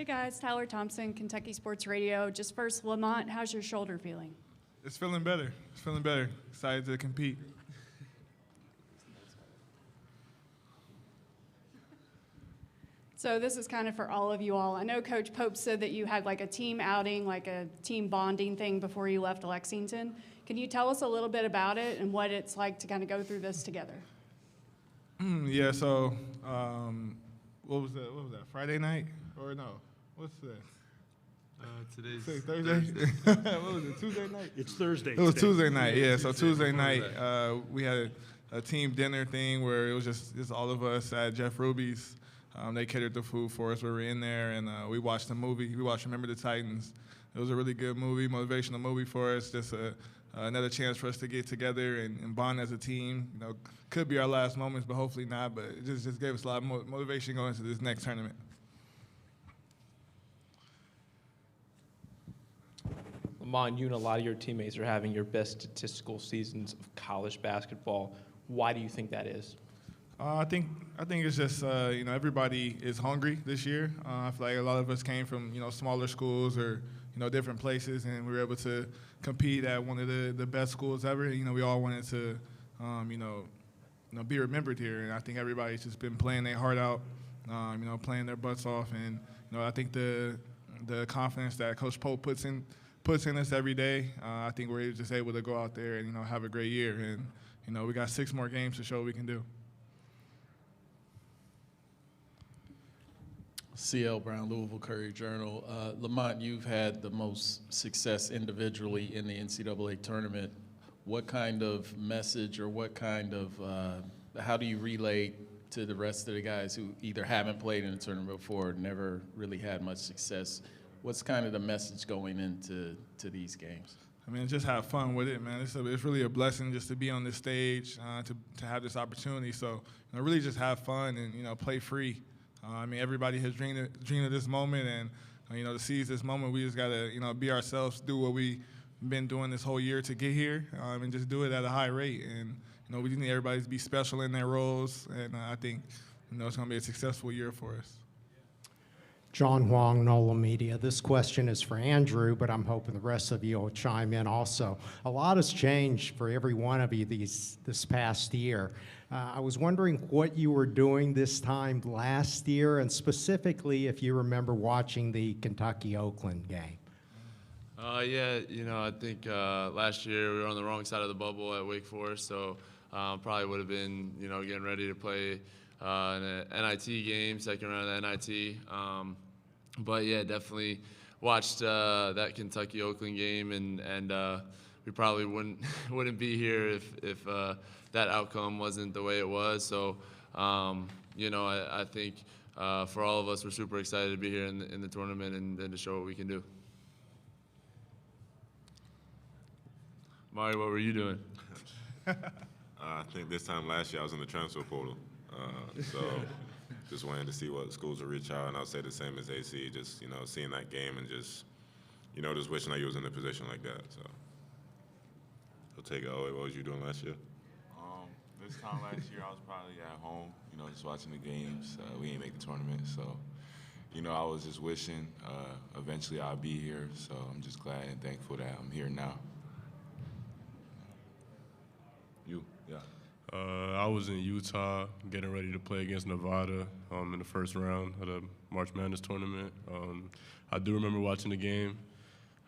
Hey guys, Tyler Thompson, Kentucky Sports Radio. Just first, Lamont, how's your shoulder feeling? It's feeling better. It's feeling better. Excited to compete. So this is kind of for all of you all. I know Coach Pope said that you had like a team outing, like a team bonding thing before you left Lexington. Can you tell us a little bit about it and what it's like to kind of go through this together? Yeah, so what was that? Friday night? Or no? What's that? Today's Thursday? What was it, Tuesday night? It's Thursday. It was today. Tuesday night, yeah. So Tuesday before night, we had a team dinner thing where it was just all of us at Jeff Ruby's. They catered the food for us. We were in there, and we watched a movie. We watched Remember the Titans. It was a really good movie, motivational movie for us. Just another chance for us to get together and bond as a team. You know, could be our last moments, but hopefully not. But it just gave us a lot of motivation going into this next tournament. Lamont, you and a lot of your teammates are having your best statistical seasons of college basketball. Why do you think that is? I think it's just everybody is hungry this year. I feel like a lot of us came from smaller schools or different places, and we were able to compete at one of the best schools ever. We all wanted to be remembered here, and I think everybody's just been playing their heart out, playing their butts off, and I think the confidence that Coach Pope puts in us every day. I think we're just able to go out there and have a great year, and we got 6 more games to show what we can do. C.L. Brown, Louisville Courier-Journal. Lamont, you've had the most success individually in the NCAA tournament. What kind of message or what kind of, how do you relate to the rest of the guys who either haven't played in a tournament before or never really had much success? What's kind of the message going into these games? I mean, just have fun with it, man. It's really a blessing just to be on this stage, to have this opportunity. So, really just have fun and, play free. I mean, everybody has dreamed of this moment, and to seize this moment, we just gotta be ourselves, do what we've been doing this whole year to get here, and just do it at a high rate. And we just need everybody to be special in their roles, and I think it's gonna be a successful year for us. John Huang, NOLA Media. This question is for Andrew, but I'm hoping the rest of you will chime in also. A lot has changed for every one of you this past year. I was wondering what you were doing this time last year, and specifically if you remember watching the Kentucky-Oakland game. Yeah, I think last year we were on the wrong side of the bubble at Wake Forest, so probably would have been, getting ready to play an NIT game, second round of the NIT. But yeah, definitely watched that Kentucky-Oakland game, and we probably wouldn't be here if that outcome wasn't the way it was. So, I think for all of us, we're super excited to be here in the tournament and to show what we can do. Mario, what were you doing? I think this time last year I was in the transfer portal. So just wanted to see what schools would reach out, and I'll say the same as AC, just, seeing that game and just wishing I was in a position like that. So he'll take it. What was you doing last year? This time last year I was probably at home, just watching the games. We didn't make the tournament, so, I was just wishing eventually I'll be here. So I'm just glad and thankful that I'm here now. You? Yeah. I was in Utah getting ready to play against Nevada in the first round of the March Madness tournament. I do remember watching the game.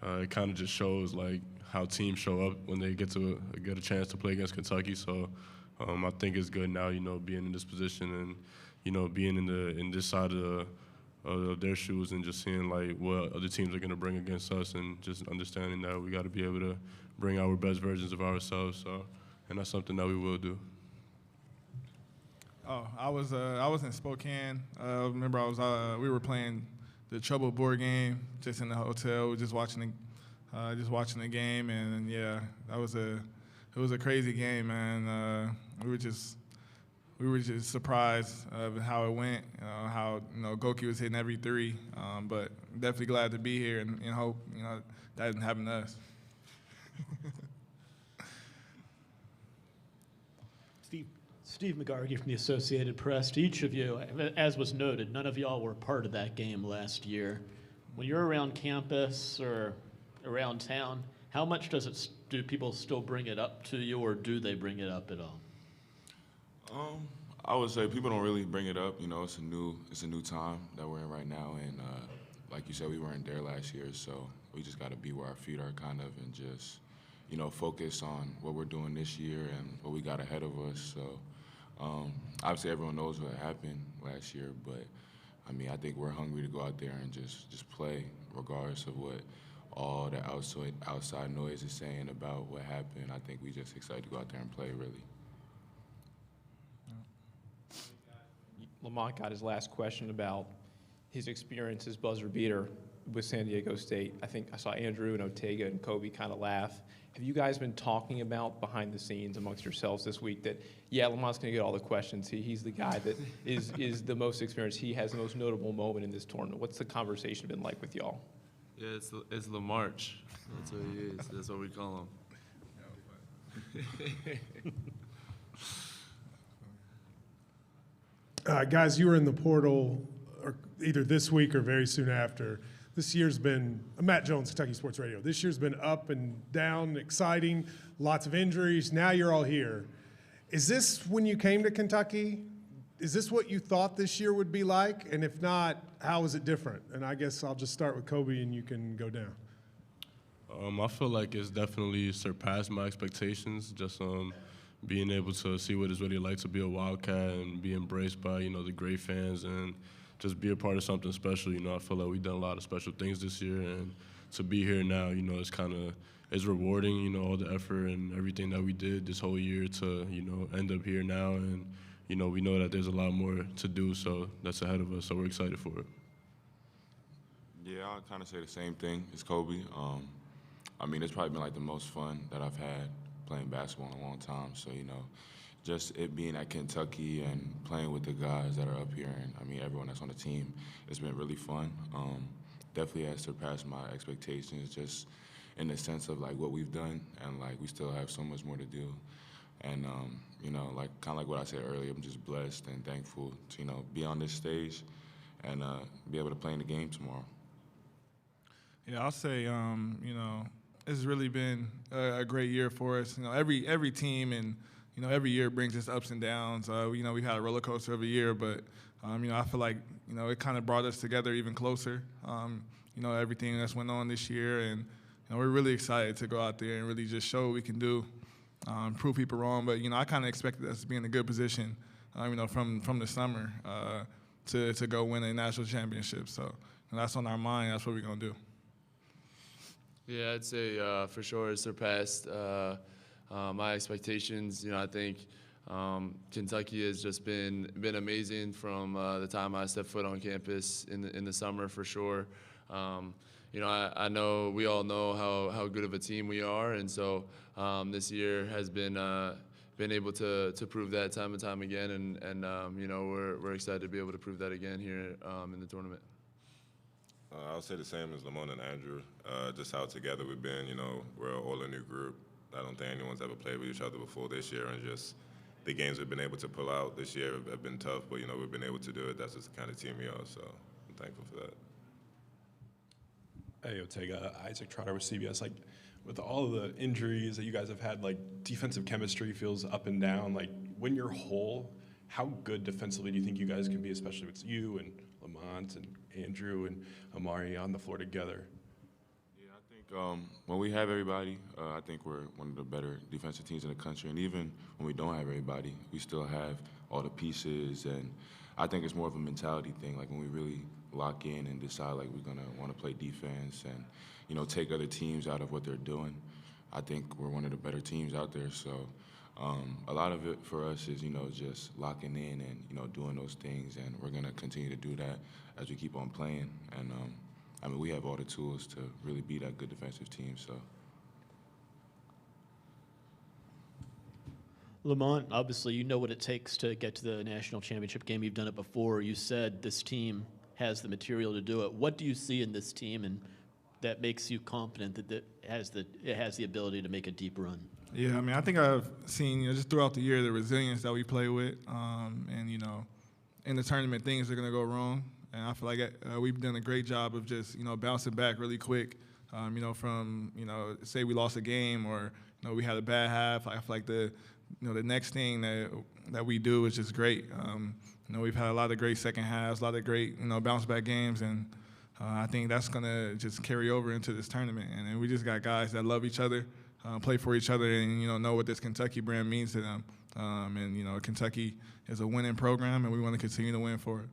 It kind of just shows like how teams show up when they get a chance to play against Kentucky. So I think it's good now, being in this position and being in this side of their shoes and just seeing like what other teams are going to bring against us and just understanding that we got to be able to bring our best versions of ourselves. So. And that's something that we will do. Oh, I was in Spokane. Remember, we were playing the Trouble board game just in the hotel, just watching the game, and yeah, it was a crazy game, man. We were just surprised of how it went, how Goki was hitting every three, but definitely glad to be here and hope that didn't happen to us. Steve McGargy from the Associated Press. To each of you, as was noted, none of y'all were part of that game last year. When you're around campus or around town, how much do people still bring it up to you, or do they bring it up at all? I would say people don't really bring it up. You know, it's a new time that we're in right now, and like you said, we weren't there last year, so we just got to be where our feet are, kind of, and just, you know, focus on what we're doing this year and what we got ahead of us. So obviously everyone knows what happened last year, but I mean, I think we're hungry to go out there and just play, regardless of what all the outside noise is saying about what happened. I think we just excited to go out there and play, really. Lamont got his last question about his experience as buzzer beater with San Diego State. I think I saw Andrew and Otega and Kobe kind of laugh. Have you guys been talking about behind the scenes amongst yourselves this week that, yeah, Lamont's going to get all the questions. He's the guy that is the most experienced. He has the most notable moment in this tournament. What's the conversation been like with y'all? Yeah, it's Lamarch. That's what he is. That's what we call him. Guys, you were in the portal either this week or very soon after. This year's been, Matt Jones, Kentucky Sports Radio. This year's been up and down, exciting, lots of injuries. Now you're all here. Is this when you came to Kentucky? Is this what you thought this year would be like? And if not, how is it different? And I guess I'll just start with Kobe and you can go down. I feel like it's definitely surpassed my expectations. Just being able to see what it's really like to be a Wildcat and be embraced by, you know, the great fans and just be a part of something special. You know, I feel like we've done a lot of special things this year, and to be here now, you know, it's rewarding, you know, all the effort and everything that we did this whole year to, you know, end up here now. And, you know, we know that there's a lot more to do, so that's ahead of us, so we're excited for it. Yeah, I'll kind of say the same thing as Kobe. I mean, it's probably been like the most fun that I've had playing basketball in a long time. So, you know, just it being at Kentucky and playing with the guys that are up here, and I mean, everyone that's on the team, it's been really fun. Definitely has surpassed my expectations, just in the sense of like what we've done, and like we still have so much more to do. And you know, like kind of like what I said earlier, I'm just blessed and thankful to, you know, be on this stage and be able to play in the game tomorrow. Yeah, I'll say, you know, it's really been a great year for us. You know, every team and, you know, every year brings its ups and downs. You know, we've had a roller coaster of a year, but, you know, I feel like, you know, it kind of brought us together even closer. You know, everything that's went on this year, and, you know, we're really excited to go out there and really just show what we can do, prove people wrong. But, you know, I kind of expected us to be in a good position, you know, from the summer to go win a national championship. So, you know, that's on our mind. That's what we're going to do. Yeah, I'd say for sure it surpassed my expectations. You know, I think Kentucky has just been amazing from the time I stepped foot on campus in the summer, for sure. You know, I know we all know how good of a team we are, and so this year has been able to prove that time and time again, and you know, we're excited to be able to prove that again here in the tournament. I'll say the same as Lamont and Andrew. Just how together we've been. You know, we're all a new group. I don't think anyone's ever played with each other before this year, and just the games we've been able to pull out this year have been tough, but, you know, we've been able to do it. That's just the kind of team we are, so I'm thankful for that. Hey, Otega, Isaac Trotter with CBS. Like, with all of the injuries that you guys have had, like, defensive chemistry feels up and down. Like, when you're whole, how good defensively do you think you guys can be, especially with you and Lamont and Andrew and Amari on the floor together? Yeah, I think when we have everybody, I think we're one of the better defensive teams in the country. And even when we don't have everybody, we still have all the pieces. And I think it's more of a mentality thing. Like when we really lock in and decide like we're gonna want to play defense and, you know, take other teams out of what they're doing, I think we're one of the better teams out there. So a lot of it for us is, you know, just locking in and, you know, doing those things, and we're going to continue to do that as we keep on playing. And, I mean, we have all the tools to really be that good defensive team, so. Lamont, obviously you know what it takes to get to the national championship game. You've done it before. You said this team has the material to do it. What do you see in this team, and that makes you confident that it has the ability to make a deep run? Yeah, I mean, I think I've seen, just throughout the year, the resilience that we play with, and, in the tournament, things are going to go wrong. And I feel like we've done a great job of just, bouncing back really quick, from, say we lost a game or, we had a bad half. I feel like the next thing that we do is just great. We've had a lot of great second halves, a lot of great, bounce back games, and I think that's going to just carry over into this tournament. And we just got guys that love each other, play for each other, and know what this Kentucky brand means to them. And Kentucky is a winning program, and we want to continue to win for it.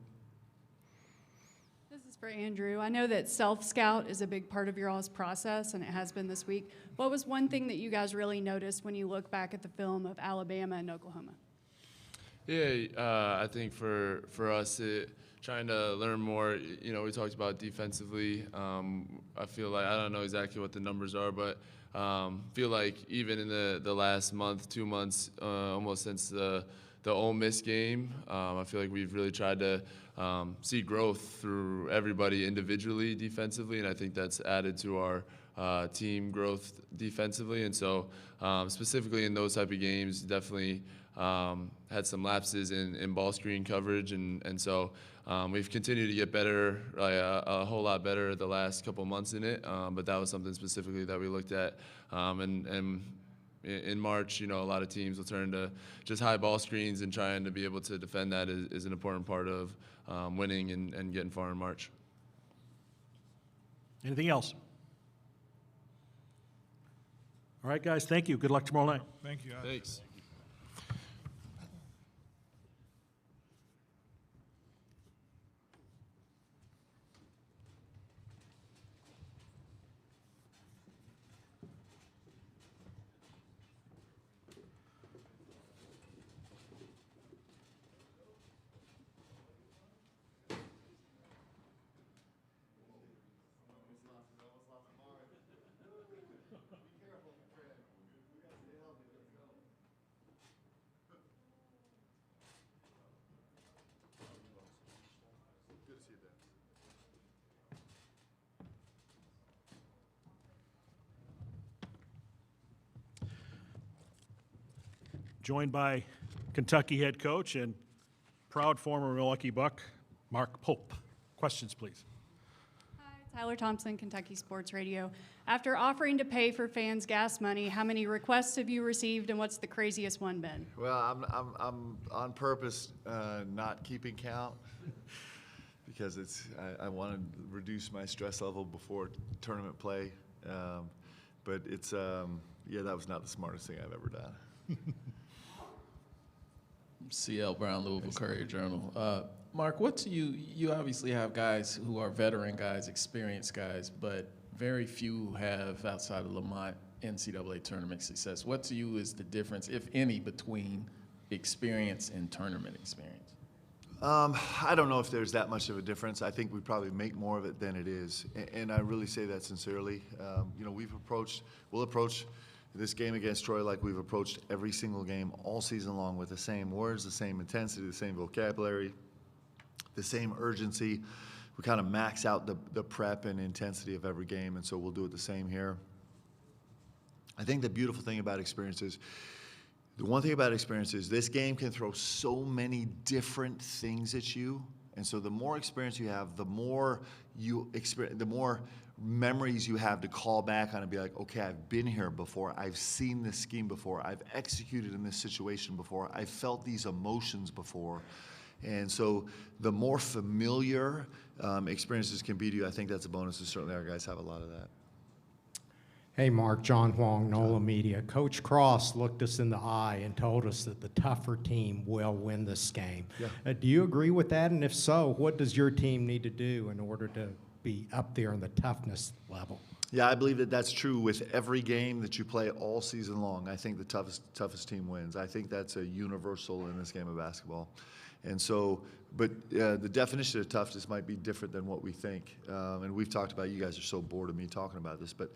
This is for Andrew. I know that self-scout is a big part of your all's process, and it has been this week. What was one thing that you guys really noticed when you look back at the film of Alabama and Oklahoma? Yeah, I think for us, trying to learn more, we talked about defensively. I feel like, I don't know exactly what the numbers are, but feel like even in the last month, 2 months, almost since the Ole Miss game, I feel like we've really tried to see growth through everybody individually defensively, and I think that's added to our team growth defensively. And so specifically in those type of games, definitely had some lapses in ball screen coverage, and so we've continued to get better, a whole lot better the last couple months in it, but that was something specifically that we looked at. And in March, a lot of teams will turn to just high ball screens, and trying to be able to defend that is an important part of winning and getting far in March. Anything else? All right, guys, thank you. Good luck tomorrow night. Thank you. Thanks. Joined by Kentucky head coach and proud former Milwaukee Buck, Mark Pope. Questions, please. Hi, Tyler Thompson, Kentucky Sports Radio. After offering to pay for fans' gas money, how many requests have you received, and what's the craziest one been? Well, I'm on purpose not keeping count because I want to reduce my stress level before tournament play. But it's yeah, that was not the smartest thing I've ever done. CL Brown, Louisville Courier-Journal. Mark, you obviously have guys who are veteran guys, experienced guys, but very few have, outside of Lamont, NCAA tournament success. What to you is the difference, if any, between experience and tournament experience? I don't know if there's that much of a difference. I think we probably make more of it than it is, and I really say that sincerely. We'll approach this game against Troy like we've approached every single game all season long, with the same words, the same intensity, the same vocabulary, the same urgency. We kind of max out the prep and intensity of every game, and so we'll do it the same here. I think the beautiful thing about experience is, the one thing about experience is this game can throw so many different things at you, and so the more experience you have, the more the more memories you have to call back on and be like, okay, I've been here before, I've seen this scheme before, I've executed in this situation before, I've felt these emotions before. And so the more familiar experiences can be to you, I think that's a bonus, and certainly our guys have a lot of that. Hey, Mark, John Huang, NOLA Media. Coach Cross looked us in the eye and told us that the tougher team will win this game. Yeah. Do you agree with that? And if so, what does your team need to do in order to be up there in the toughness level? Yeah, I believe that that's true with every game that you play all season long. I think the toughest team wins. I think that's a universal in this game of basketball. And so, but the definition of toughness might be different than what we think. And we've talked about, you guys are so bored of me talking about this, but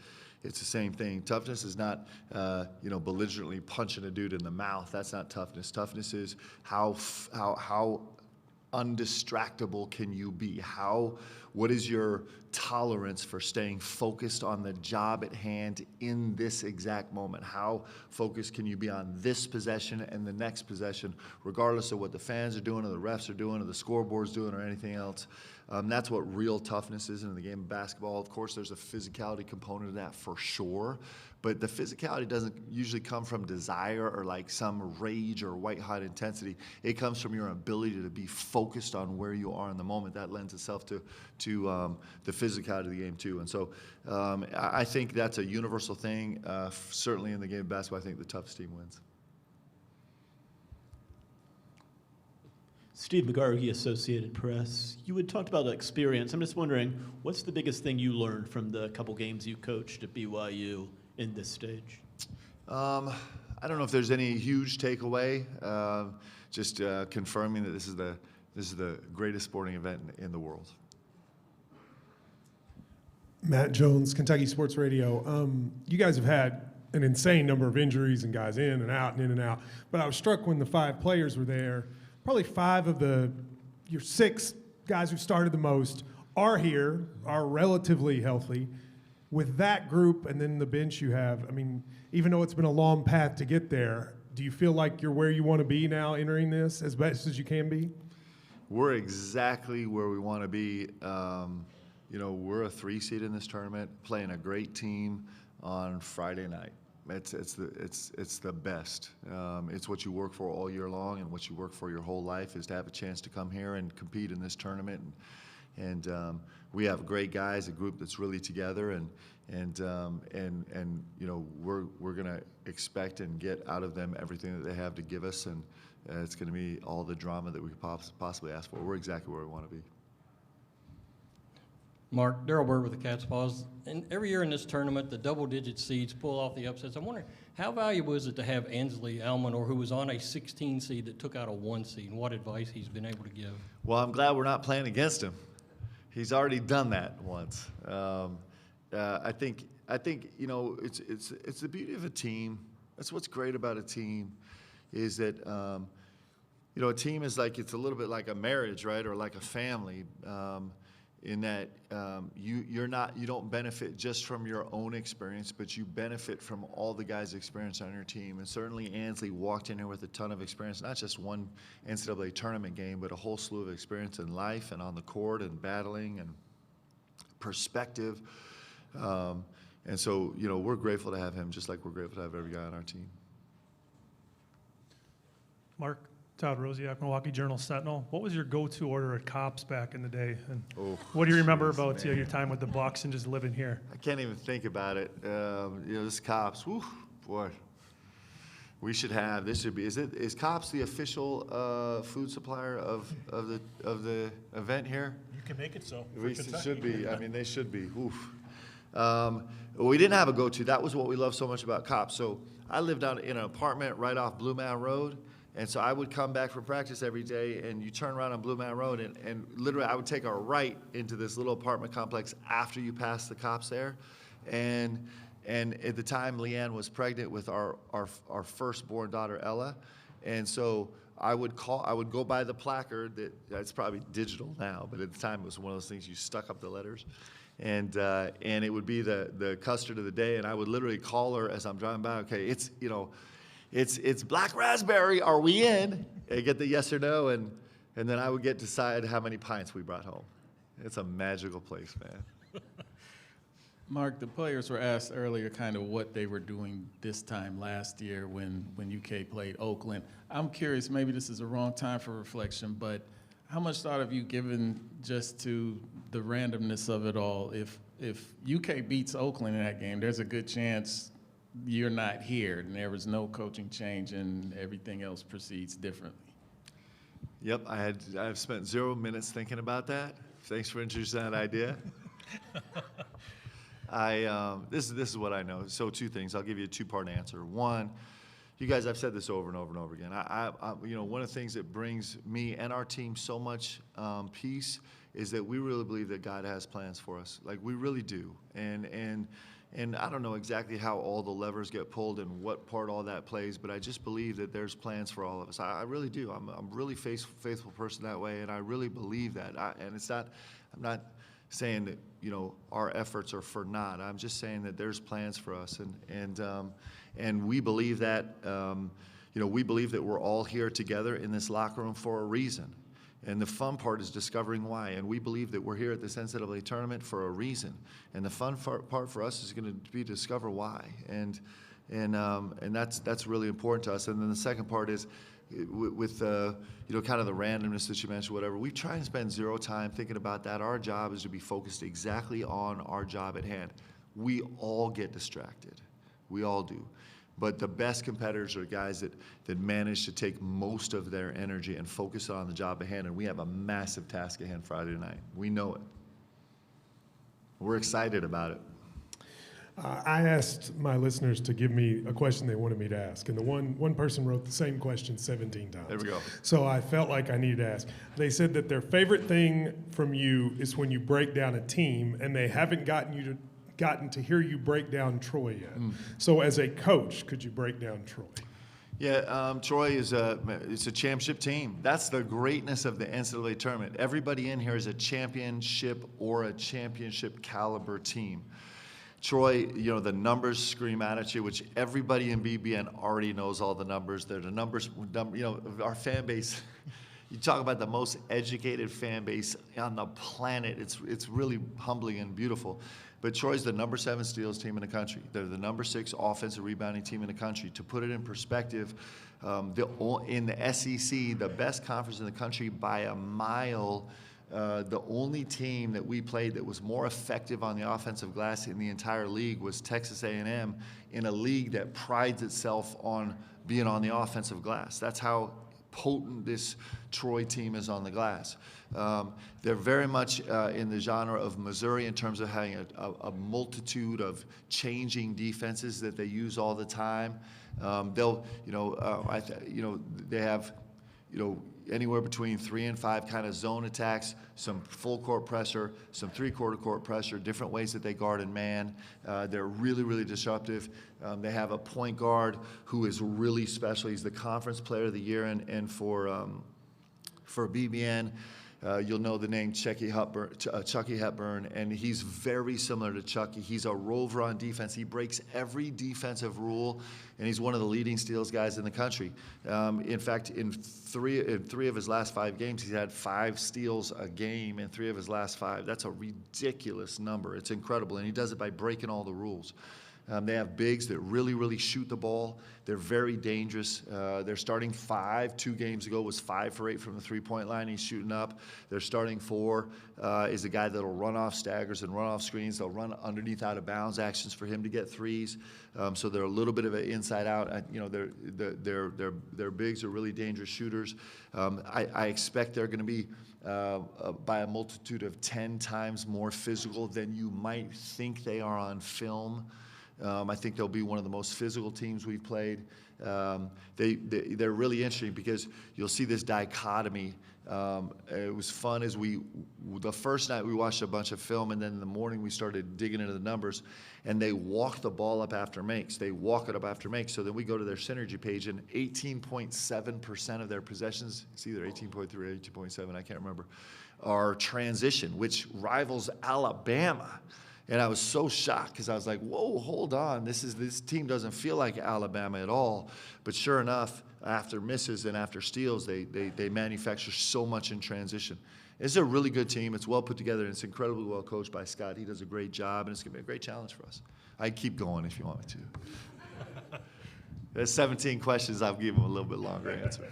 it's the same thing. Toughness is not, belligerently punching a dude in the mouth. That's not toughness. Toughness is how undistractable can you be? What is your tolerance for staying focused on the job at hand in this exact moment? How focused can you be on this possession and the next possession, regardless of what the fans are doing or the refs are doing or the scoreboard's doing or anything else? That's what real toughness is in the game of basketball. Of course, there's a physicality component of that for sure, but the physicality doesn't usually come from desire or like some rage or white-hot intensity. It comes from your ability to be focused on where you are in the moment. That lends itself to the physicality of the game too. And so I think that's a universal thing. Certainly in the game of basketball, I think the toughest team wins. Steve McGarvey, Associated Press. You had talked about experience. I'm just wondering, what's the biggest thing you learned from the couple games you coached at BYU in this stage? I don't know if there's any huge takeaway. Just confirming that this is the greatest sporting event in the world. Matt Jones, Kentucky Sports Radio. You guys have had an insane number of injuries and guys in and out and in and out. But I was struck when the 5 players were there. Probably 5 of your 6 guys who started the most are here, are relatively healthy. With that group and then the bench you have, I mean, even though it's been a long path to get there, do you feel like you're where you want to be now entering this as best as you can be? We're exactly where we want to be. We're a 3 seed in this tournament, playing a great team on Friday night. It's the best. It's what you work for all year long, and what you work for your whole life is to have a chance to come here and compete in this tournament. And we have great guys, a group that's really together, and we're gonna expect and get out of them everything that they have to give us, and it's gonna be all the drama that we could possibly ask for. We're exactly where we want to be. Mark, Darryl Bird with the Cats Paws. And every year in this tournament, the double-digit seeds pull off the upsets. I'm wondering, how valuable is it to have Ansley Almanor, who was on a 16 seed that took out a 1 seed, and what advice he's been able to give? Well, I'm glad we're not playing against him. He's already done that once. I think it's the beauty of a team. That's what's great about a team, is that a team is like, it's a little bit like a marriage, right, or like a family. In that you don't benefit just from your own experience, but you benefit from all the guys' experience on your team. And certainly Ansley walked in here with a ton of experience, not just one NCAA tournament game, but a whole slew of experience in life and on the court and battling and perspective. And so, we're grateful to have him, just like we're grateful to have every guy on our team. Mark, Todd Rosiak, Milwaukee Journal-Sentinel. What was your go-to order at Cops back in the day? And what do you remember about your time with the Bucks and just living here? I can't even think about it. This Cops, whew, boy. We should have. This should be. Is Cops the official food supplier of the event here? You can make it so. It should be. I mean, they should be. Oof. We didn't have a go-to. That was what we loved so much about Cops. So I lived out in an apartment right off Blue Mountain Road. And so I would come back for practice every day, and you turn around on Blue Mountain Road, and literally I would take a right into this little apartment complex after you pass the Cops there. And at the time, Leanne was pregnant with our firstborn daughter, Ella. And so I would go by the placard that's probably digital now, but at the time it was one of those things you stuck up the letters. And it would be the custard of the day, and I would literally call her as I'm driving by, okay, it's black raspberry, are we in? And get the yes or no, and then I would get to decide how many pints we brought home. It's a magical place, man. Mark, the players were asked earlier kind of what they were doing this time last year when UK played Oakland. I'm curious, maybe this is a wrong time for reflection, but how much thought have you given just to the randomness of it all? If UK beats Oakland in that game, there's a good chance you're not here, and there was no coaching change, and everything else proceeds differently. Yep, I've spent 0 minutes thinking about that. Thanks for introducing that idea. This is what I know. So 2 things. I'll give you a 2-part answer. One, You guys, I've said this over and over and over again. One of the things that brings me and our team so much peace is that we really believe that God has plans for us. Like, we really do. And I don't know exactly how all the levers get pulled and what part all that plays, but I just believe that there's plans for all of us. I really do. I'm a really faithful person that way, and I really believe that. I'm not saying that, our efforts are for naught. I'm just saying that there's plans for us, and we believe that, we believe that we're all here together in this locker room for a reason. And the fun part is discovering why. And we believe that we're here at this NCAA tournament for a reason. And the fun part for us is going to be to discover why. And that's really important to us. And then the second part is with kind of the randomness that you mentioned, whatever. We try and spend zero time thinking about that. Our job is to be focused exactly on our job at hand. We all get distracted. We all do. But the best competitors are guys that manage to take most of their energy and focus on the job at hand. And we have a massive task at hand Friday night. We know it. We're excited about it. I asked my listeners to give me a question they wanted me to ask. And the one person wrote the same question 17 times. There we go. So I felt like I needed to ask. They said that their favorite thing from you is when you break down a team, and they haven't gotten to hear you break down Troy yet. So as a coach, could you break down Troy? Yeah, Troy it's a championship team. That's the greatness of the NCAA tournament. Everybody in here is a championship or a championship caliber team. Troy, the numbers scream out at you, which everybody in BBN already knows all the numbers. They're the numbers, our fan base. You talk about the most educated fan base on the planet. It's really humbling and beautiful. But Troy's the number 7 steals team in the country. They're the number 6 offensive rebounding team in the country. To put it in perspective, in the SEC, the best conference in the country by a mile, the only team that we played that was more effective on the offensive glass in the entire league was Texas A&M, in a league that prides itself on being on the offensive glass. That's how potent this Troy team is on the glass. They're very much in the genre of Missouri in terms of having a multitude of changing defenses that they use all the time. They have, anywhere between 3 and 5 kind of zone attacks, some full court pressure, some 3/4 court pressure, different ways that they guard and man. They're really, really disruptive. They have a point guard who is really special. He's the conference player of the year, and for BBN, you'll know the name Chucky Hepburn, and he's very similar to Chucky. He's a rover on defense. He breaks every defensive rule, and he's one of the leading steals guys in the country. In fact, in three of his last 5 games, he's had 5 steals a game in 3 of his last 5. That's a ridiculous number. It's incredible, and he does it by breaking all the rules. They have bigs that really, really shoot the ball. They're very dangerous. Their starting 5 2 games ago was 5 for 8 from the 3-point line. He's shooting up. Their starting 4 is a guy that'll run off staggers and run off screens. They'll run underneath out of bounds actions for him to get threes. So they're a little bit of an inside out. Their bigs are really dangerous shooters. I expect they're going to be by a multitude of 10 times more physical than you might think they are on film. I think they'll be one of the most physical teams we've played. They're really interesting because you'll see this dichotomy. It was fun as the first night we watched a bunch of film, and then in the morning we started digging into the numbers, and they walk the ball up after makes. They walk it up after makes. So then we go to their synergy page, and 18.7% of their possessions, it's either 18.3 or 18.7, I can't remember, are transition, which rivals Alabama. And I was so shocked because I was like, whoa, hold on. This team doesn't feel like Alabama at all. But sure enough, after misses and after steals, they manufacture so much in transition. It's a really good team. It's well put together, and it's incredibly well coached by Scott. He does a great job, and it's going to be a great challenge for us. I'd keep going if you want me to. There's 17 questions. I'll give him a little bit longer answer.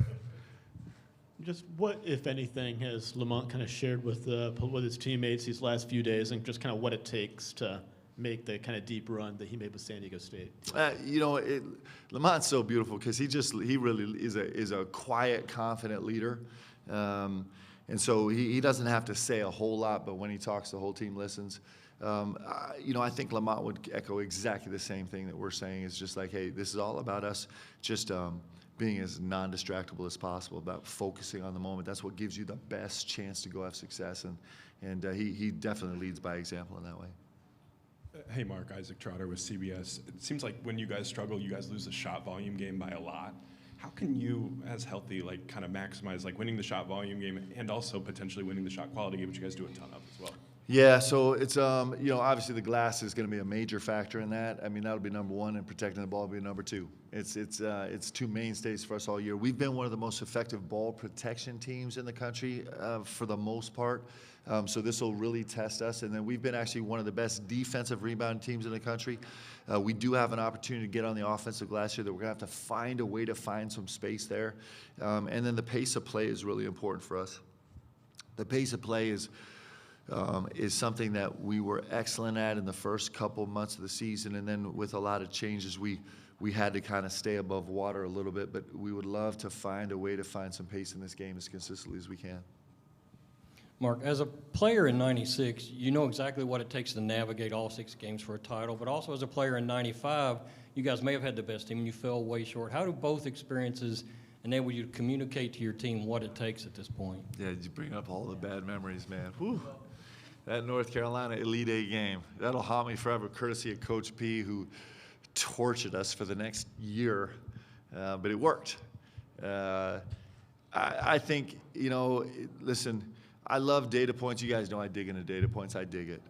Just what, if anything, has Lamont kind of shared with his teammates these last few days, and just kind of what it takes to make the kind of deep run that he made with San Diego State? Lamont's so beautiful because he really is a quiet, confident leader. And so he doesn't have to say a whole lot, but when he talks, the whole team listens. I think Lamont would echo exactly the same thing that we're saying. It's just like, hey, this is all about us just being as non-distractible as possible, about focusing on the moment. That's what gives you the best chance to go have success, and he definitely leads by example in that way. Hey, Mark, Isaac Trotter with CBS. It seems like when you guys struggle, you guys lose the shot volume game by a lot. How can you, as healthy, like kind of maximize like winning the shot volume game and also potentially winning the shot quality game, which you guys do a ton of as well? Yeah, so it's obviously the glass is going to be a major factor in that. I mean, that'll be number one, and protecting the ball will be number two. It's two mainstays for us all year. We've been one of the most effective ball protection teams in the country for the most part. So this will really test us. And then we've been actually one of the best defensive rebound teams in the country. We do have an opportunity to get on the offensive glass here that we're going to have to find a way to find some space there. And then the pace of play is really important for us. The pace of play is something that we were excellent at in the first couple months of the season, and then with a lot of changes, we had to kind of stay above water a little bit, but we would love to find a way to find some pace in this game as consistently as we can. Mark, as a player in 96, you know exactly what it takes to navigate all 6 games for a title, but also as a player in 95, you guys may have had the best team and you fell way short. How do both experiences enable you to communicate to your team what it takes at this point? Yeah, you bring up all the bad memories, man. Whew. That North Carolina Elite Eight game, that'll haunt me forever, courtesy of Coach P, who tortured us for the next year, but it worked. I think, listen, I love data points. You guys know I dig into data points. I dig it.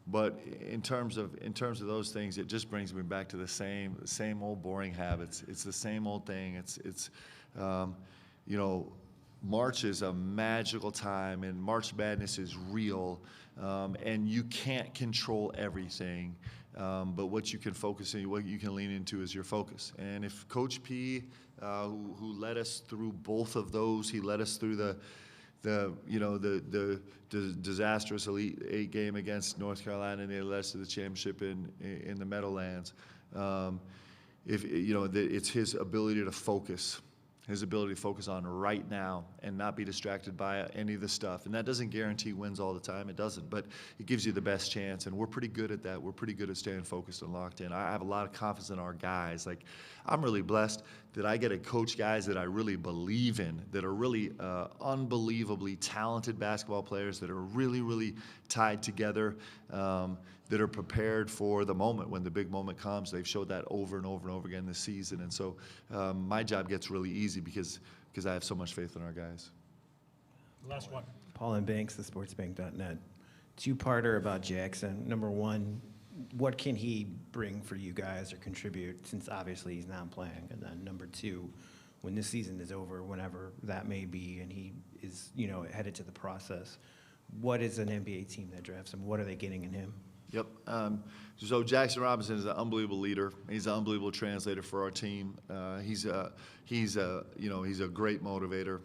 But in terms of those things, it just brings me back to the same old boring habits. It's the same old thing. March is a magical time, and March Madness is real, and you can't control everything. But what you can focus on, what you can lean into is your focus. And if Coach P, who led us through both of those, he led us through the disastrous Elite Eight game against North Carolina, and they led us to the championship in the Meadowlands. It's his ability to focus. His ability to focus on right now and not be distracted by any of the stuff. And that doesn't guarantee wins all the time. It doesn't. But it gives you the best chance. And we're pretty good at that. We're pretty good at staying focused and locked in. I have a lot of confidence in our guys. Like, I'm really blessed that I get to coach guys that I really believe in, that are really unbelievably talented basketball players, that are really, really tied together, that are prepared for the moment when the big moment comes. They've showed that over and over and over again this season. And so my job gets really easy because I have so much faith in our guys. Last one. Paul and Banks, thesportsbank.net. Two-parter about Jackson. Number one, what can he bring for you guys or contribute, since obviously he's not playing? And then number two, when this season is over, whenever that may be, and he is, headed to the process, what is an NBA team that drafts him? What are they getting in him? Yep. So Jackson Robinson is an unbelievable leader. He's an unbelievable translator for our team. He's a great motivator.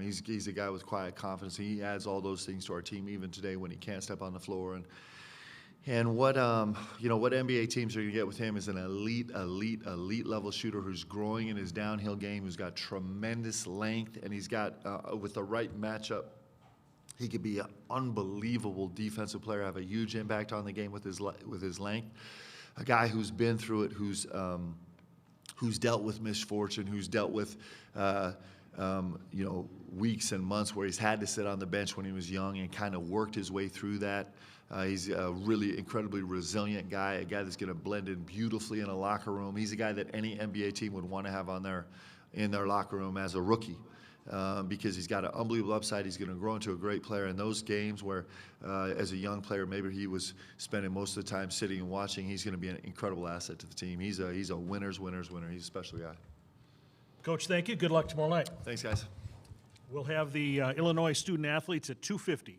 He's a guy with quiet confidence. He adds all those things to our team, even today when he can't step on the floor. And what NBA teams are going to get with him is an elite level shooter who's growing in his downhill game, who's got tremendous length, and he's got with the right matchup, he could be an unbelievable defensive player, have a huge impact on the game with his length. A guy who's been through it, who's dealt with misfortune, who's dealt with weeks and months where he's had to sit on the bench when he was young and kind of worked his way through that. He's a really incredibly resilient guy, a guy that's going to blend in beautifully in a locker room. He's a guy that any NBA team would want to have in their locker room as a rookie. Because he's got an unbelievable upside. He's going to grow into a great player. In those games where, as a young player, maybe he was spending most of the time sitting and watching, he's going to be an incredible asset to the team. He's a winner's winner. He's a special guy. Coach, thank you. Good luck tomorrow night. Thanks, guys. We'll have the Illinois student athletes at 2:50.